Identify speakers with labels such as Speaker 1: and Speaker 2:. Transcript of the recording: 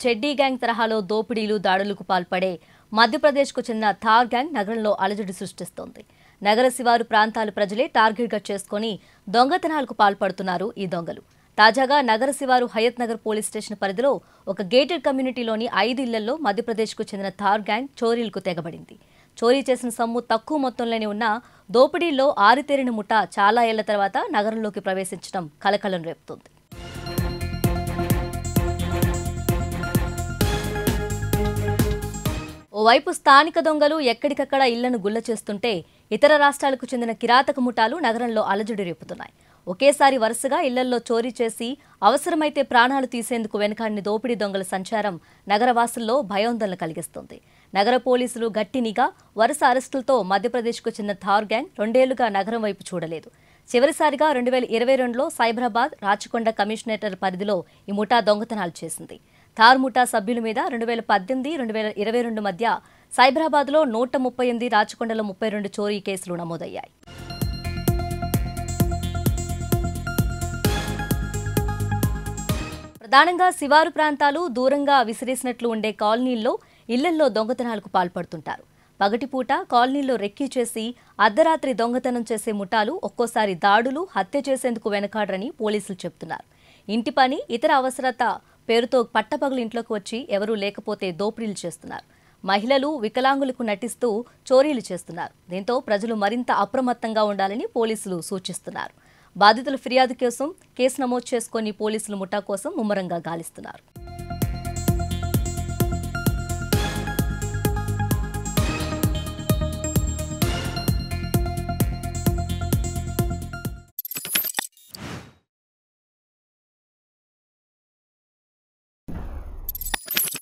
Speaker 1: చెడ్డీ gang తరహాలో దోపిడీలు దాడులకు పాల్పడే మధ్యప్రదేశ్కు చెందిన థార్ గ్యాంగ్ నగరంలో అలజడి సృష్టిస్తోంది. నగర శివారు ప్రాంతాల ప్రజలే టార్గెట్గా చేసుకుని దొంగతనాలకు పాల్పడుతున్నారు ఈ దొంగలు. తాజాగా నగర శివారు హయత్ నగర్ పోలీస్ స్టేషన్ పరిధిలో ఒక గేటెడ్ కమ్యూనిటీలోని 5 ఇళ్లలో మధ్యప్రదేశ్కు చెందిన థార్ గ్యాంగ్ చోరీలకు తెగబడింది. చోరీ చేసిన సొమ్ము తక్కువ మొత్తంలోనే ఉన్న దోపిడీల్లో ఆరితేరిన ముఠా చాలా ఏళ్ల తర్వాత నగరంలోకి ప్రవేశించడం కలకలం రేపుతోంది. ఓవైపు స్థానిక దొంగలు ఎక్కడికక్కడ ఇళ్లను గుల్ల చేస్తుంటే ఇతర రాష్ట్రాలకు చెందిన కిరాతక ముఠాలు నగరంలో అలజడి రేపుతున్నాయి. ఒకేసారి వరుసగా ఇళ్లలో చోరీ చేసి అవసరమైతే ప్రాణాలు తీసేందుకు వెనకాడిన దోపిడీ దొంగల సంచారం నగరవాసుల్లో భయాందోళన కలిగిస్తోంది. నగర పోలీసులు గట్టి నిఘా, వరుస అరెస్టులతో మధ్యప్రదేశ్కు చెందిన థార్ గ్యాంగ్ 2 ఏళ్లుగా నగరం వైపు చూడలేదు. చివరిసారిగా 2022లో సైబరాబాద్ రాచకొండ కమిషనరేటర్ పరిధిలో ఈ ముఠా దొంగతనాలు చేసింది. థార్ ముఠా సభ్యుల మీద 2018-2022 మధ్య సైబరాబాద్లో 138, రాచకొండలో 32 చోరీ కేసులు నమోదయ్యాయి. ప్రధానంగా శివారు ప్రాంతాలు దూరంగా విసిరేసినట్లు ఉండే కాలనీల్లో ఇళ్లల్లో దొంగతనాలకు పాల్పడుతుంటారు. పగటిపూట కాలనీల్లో రెక్కీ చేసి అర్ధరాత్రి దొంగతనం చేసే ముఠాలు ఒక్కోసారి దాడులు, హత్య చేసేందుకు వెనకాడరని పోలీసులు చెబుతున్నారు. ఇంటి పని, ఇతర అవసరత పేరుతో పట్టపగలు ఇంట్లోకి వచ్చి ఎవరూ లేకపోతే దోపిడీలు చేస్తున్నారు. మహిళలు, వికలాంగులకు నటిస్తూ చోరీలు చేస్తున్నారు. దీంతో ప్రజలు మరింత అప్రమత్తంగా ఉండాలని పోలీసులు సూచిస్తున్నారు. బాధితుల ఫిర్యాదు కోసం కేసు నమోదు చేసుకుని పోలీసులు ముఠా కోసం ముమ్మరంగా గాలిస్తున్నారు.